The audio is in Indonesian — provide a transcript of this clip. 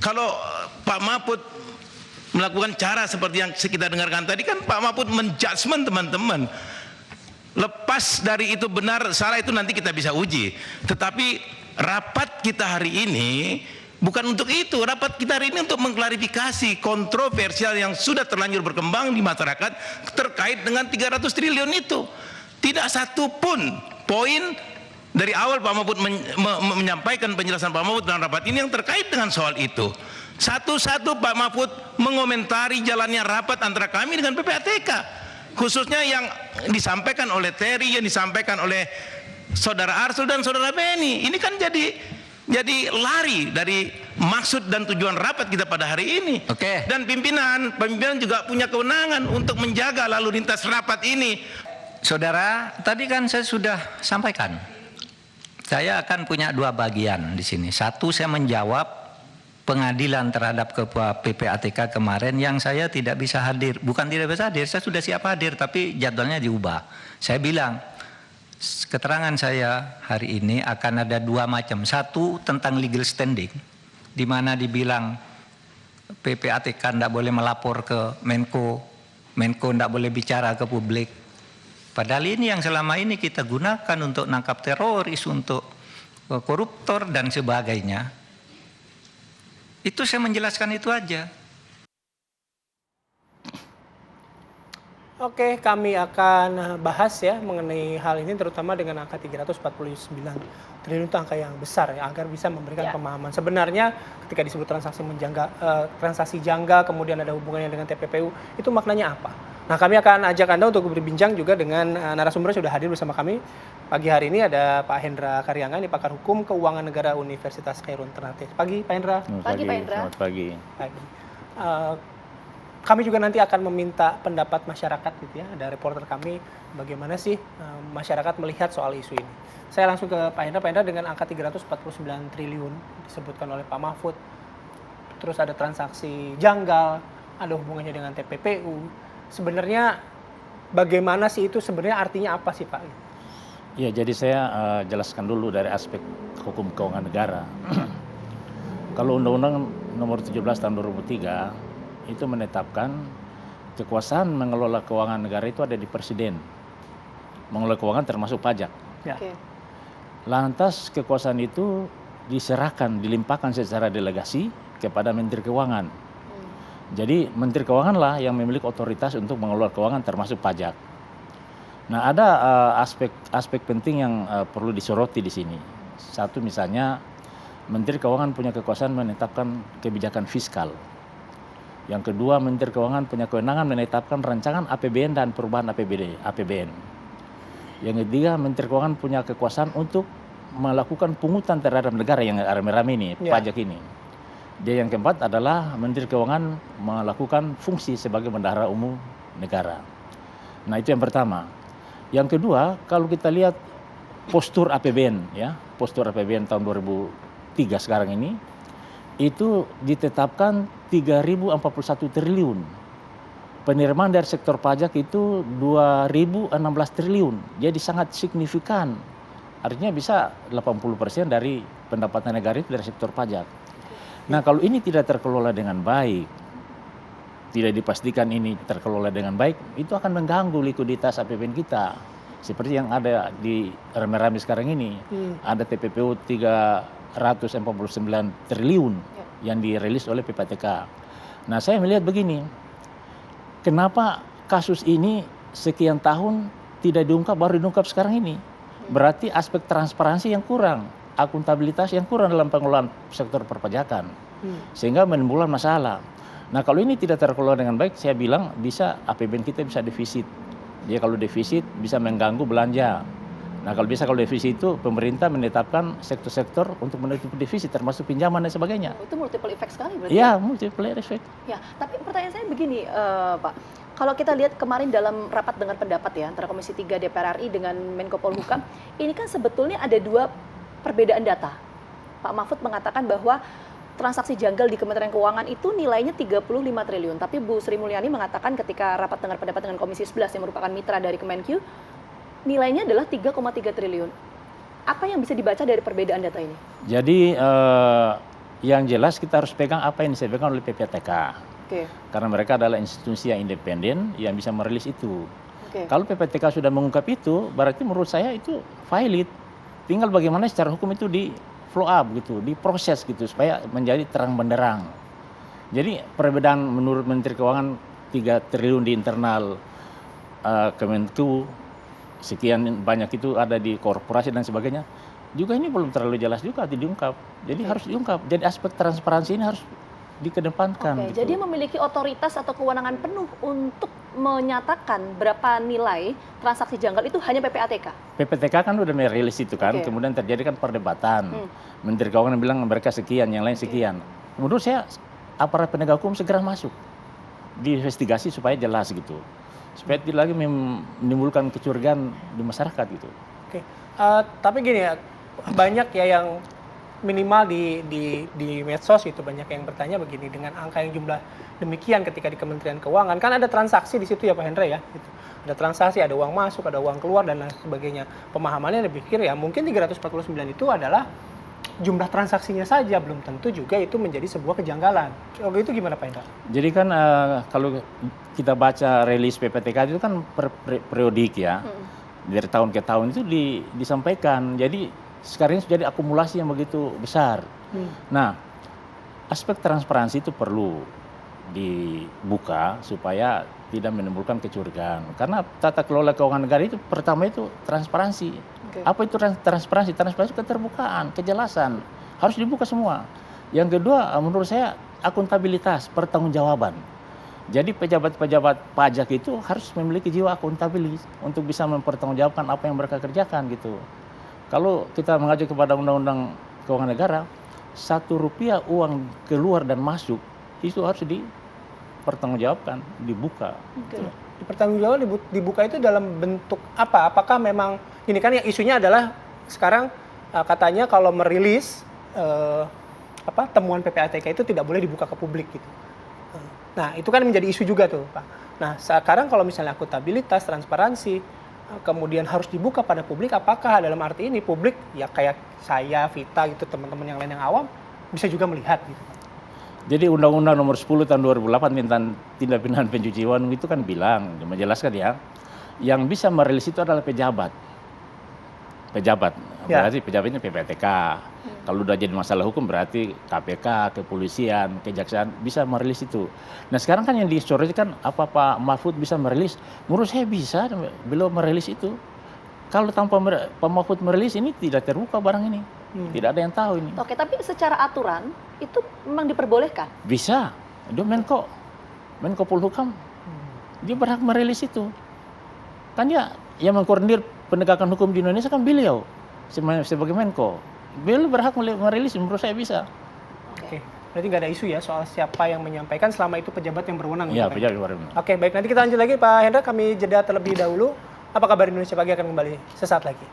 Kalau Pak Mahfud melakukan cara seperti yang kita dengarkan tadi, kan Pak Mahfud menjudgment teman-teman. Lepas dari itu benar salah itu nanti kita bisa uji. Tetapi rapat kita hari ini bukan untuk itu. Rapat kita hari ini untuk mengklarifikasi kontroversial yang sudah terlanjur berkembang di masyarakat terkait dengan 300 triliun itu. Tidak satu pun poin dari awal Pak Mahfud menyampaikan penjelasan Pak Mahfud dalam rapat ini yang terkait dengan soal itu. Satu-satu Pak Mahfud mengomentari jalannya rapat antara kami dengan PPATK. Khususnya yang disampaikan oleh Terry, yang disampaikan oleh Saudara Arsul dan Saudara Beni. Ini kan jadi lari dari maksud dan tujuan rapat kita pada hari ini. Oke. Dan pimpinan juga punya kewenangan untuk menjaga lalu lintas rapat ini. Saudara, tadi kan saya sudah sampaikan. Saya akan punya dua bagian di sini. Satu, saya menjawab pengadilan terhadap Ketua PPATK kemarin yang saya tidak bisa hadir. Bukan tidak bisa hadir, saya sudah siap hadir, tapi jadwalnya diubah. Saya bilang, keterangan saya hari ini akan ada dua macam. Satu, tentang legal standing, di mana dibilang PPATK tidak boleh melapor ke Menko, Menko tidak boleh bicara ke publik. Padahal ini yang selama ini kita gunakan untuk nangkap teroris, untuk koruptor dan sebagainya. Itu saya menjelaskan itu aja. Oke, kami akan bahas ya mengenai hal ini, terutama dengan angka 349 triliun itu angka yang besar ya, agar bisa memberikan pemahaman. Sebenarnya ketika disebut transaksi janggal, kemudian ada hubungannya dengan TPPU, itu maknanya apa? Nah, kami akan ajak Anda untuk berbincang juga dengan narasumber yang sudah hadir bersama kami. Pagi hari ini ada Pak Hendra Karyangan, ini pakar hukum keuangan negara Universitas Khairul Ternate. Pagi Pak Hendra. Pagi Pak Hendra. Selamat pagi. Kami juga nanti akan meminta pendapat masyarakat gitu ya. Ada reporter kami, bagaimana sih masyarakat melihat soal isu ini. Saya langsung ke Pak Hendra. Pak Hendra, dengan angka 349 triliun disebutkan oleh Pak Mahfud, terus ada transaksi janggal, ada hubungannya dengan TPPU. Sebenarnya bagaimana sih itu, sebenarnya artinya apa sih Pak? Ya, jadi saya jelaskan dulu dari aspek hukum keuangan negara. Kalau Undang-Undang Nomor 17 Tahun 2003 itu menetapkan kekuasaan mengelola keuangan negara itu ada di Presiden. Mengelola keuangan termasuk pajak. Ya. Okay. Lantas kekuasaan itu diserahkan, dilimpahkan secara delegasi kepada Menteri Keuangan. Jadi Menteri Keuangan lah yang memiliki otoritas untuk mengelola keuangan termasuk pajak. Nah, ada aspek penting yang perlu disoroti di sini. Satu, misalnya Menteri Keuangan punya kekuasaan menetapkan kebijakan fiskal. Yang kedua, Menteri Keuangan punya kewenangan menetapkan rancangan APBN dan perubahan APBN. Yang ketiga, Menteri Keuangan punya kekuasaan untuk melakukan pungutan terhadap negara yang rame-rame ini, pajak ini. Dia yang keempat adalah Menteri Keuangan melakukan fungsi sebagai bendahara umum negara. Nah, itu yang pertama. Yang kedua, kalau kita lihat postur APBN ya, postur APBN tahun 2003 sekarang ini itu ditetapkan 3.041 triliun. Penerimaan dari sektor pajak itu 2.016 triliun. Jadi sangat signifikan. Artinya bisa 80% dari pendapatan negara itu dari sektor pajak. Nah, kalau ini tidak terkelola dengan baik, tidak dipastikan ini terkelola dengan baik, itu akan mengganggu likuiditas APBN kita. Seperti yang ada di rame-rame sekarang ini. Ada TPPU 349 triliun yang dirilis oleh PPATK. Nah, saya melihat begini, kenapa kasus ini sekian tahun tidak diungkap, baru diungkap sekarang ini? Berarti aspek transparansi yang kurang, akuntabilitas yang kurang dalam pengelolaan sektor perpajakan, sehingga menimbulkan masalah. Nah, kalau ini tidak terkelola dengan baik, saya bilang bisa APBN kita bisa defisit. Dia kalau defisit bisa mengganggu belanja. Nah, kalau defisit itu pemerintah menetapkan sektor-sektor untuk menutupi defisit, termasuk pinjaman dan sebagainya. Itu multiple effect sekali berarti. Ya, multiple effect. Ya, tapi pertanyaan saya begini, Pak. Kalau kita lihat kemarin dalam rapat dengar pendapat ya antara Komisi 3 DPR RI dengan Menko Polhukam, ini kan sebetulnya ada dua perbedaan data. Pak Mahfud mengatakan bahwa transaksi janggal di Kementerian Keuangan itu nilainya 35 triliun. Tapi Bu Sri Mulyani mengatakan ketika rapat dengar pendapat dengan Komisi 11 yang merupakan mitra dari Kemenq, nilainya adalah 3,3 triliun. Apa yang bisa dibaca dari perbedaan data ini? Jadi yang jelas kita harus pegang apa yang disampaikan oleh PPATK. Oke. Karena mereka adalah institusi yang independen yang bisa merilis itu. Oke. Kalau PPATK sudah mengungkap itu, berarti menurut saya itu valid. Tinggal bagaimana secara hukum itu di flow up gitu, diproses gitu supaya menjadi terang benderang. Jadi perbedaan menurut Menteri Keuangan 3 triliun di internal Kemenku, sekian banyak itu ada di korporasi dan sebagainya. Juga ini belum terlalu jelas juga diungkap. Jadi harus diungkap. Jadi aspek transparansi ini harus dikedepankan. Oke, gitu. jadi memiliki otoritas atau kewenangan penuh untuk menyatakan berapa nilai transaksi janggal itu hanya PPATK. PPTK kan udah merilis itu kan, Oke. kemudian terjadi kan perdebatan. Menteri Keuangan bilang mereka sekian, yang lain sekian. Menurut saya aparat penegak hukum segera masuk, diinvestigasi supaya jelas gitu, supaya tidak lagi menimbulkan kecurigaan di masyarakat gitu. Oke, tapi gini ya, banyak ya yang minimal di medsos itu banyak yang bertanya begini, dengan angka yang jumlah demikian ketika di Kementerian Keuangan kan ada transaksi di situ ya Pak Hendra ya, gitu. Ada transaksi, ada uang masuk, ada uang keluar dan lain sebagainya. Pemahamannya lebih pikir ya mungkin 349 itu adalah jumlah transaksinya saja, belum tentu juga itu menjadi sebuah kejanggalan. Kalau itu gimana Pak Hendra? Jadi kan kalau kita baca rilis PPTK itu kan periodik ya, dari tahun ke tahun itu disampaikan. Jadi sekarang ini sudah jadi akumulasi yang begitu besar. Nah, aspek transparansi itu perlu dibuka supaya tidak menimbulkan kecurigaan. Karena tata kelola keuangan negara itu pertama itu transparansi. Oke. Apa itu transparansi? Transparansi itu keterbukaan, kejelasan. Harus dibuka semua. Yang kedua, menurut saya akuntabilitas, pertanggungjawaban. Jadi pejabat-pejabat pajak itu harus memiliki jiwa akuntabilis untuk bisa mempertanggungjawabkan apa yang mereka kerjakan gitu. Kalau kita mengacu kepada Undang-Undang Keuangan Negara, Rp1 uang keluar dan masuk itu harus dipertanggungjawabkan, dibuka. Oke. Dipertanggungjawabkan dibuka itu dalam bentuk apa? Apakah memang ini kan yang isunya adalah sekarang katanya kalau merilis temuan PPATK itu tidak boleh dibuka ke publik gitu. Nah, itu kan menjadi isu juga tuh, Pak. Nah, sekarang kalau misalnya akuntabilitas, transparansi kemudian harus dibuka pada publik, apakah dalam arti ini publik ya kayak saya, Vita gitu, teman-teman yang lain yang awam bisa juga melihat gitu. Jadi Undang-Undang Nomor 10 Tahun 2008 tentang tindak pidana pencucian uang itu kan bilang, menjelaskan ya, yang bisa merilis itu adalah pejabat. Pejabat, berarti pejabatnya PPATK. Kalau udah jadi masalah hukum berarti KPK, kepolisian, kejaksaan bisa merilis itu. Nah sekarang kan yang disoroti kan apa Pak Mahfud bisa merilis? Menurut saya bisa, beliau merilis itu. Kalau tanpa Pak Mahfud merilis ini tidak terbuka barang ini. Tidak ada yang tahu ini. Oke, tapi secara aturan itu memang diperbolehkan? Bisa. Itu Menko Polhukam, dia berhak merilis itu. Kan dia yang mengkoordinir penegakan hukum di Indonesia kan beliau sebagai Menko. Beliau berhak merilis, menurut saya bisa. Oke. Berarti nggak ada isu ya soal siapa yang menyampaikan selama itu pejabat yang berwenang. Iya, gitu, Pak? pejabat berwenang. Oke, baik. Nanti kita lanjut lagi Pak Hendra, kami jeda terlebih dahulu. Apa kabar Indonesia Pagi akan kembali sesaat lagi.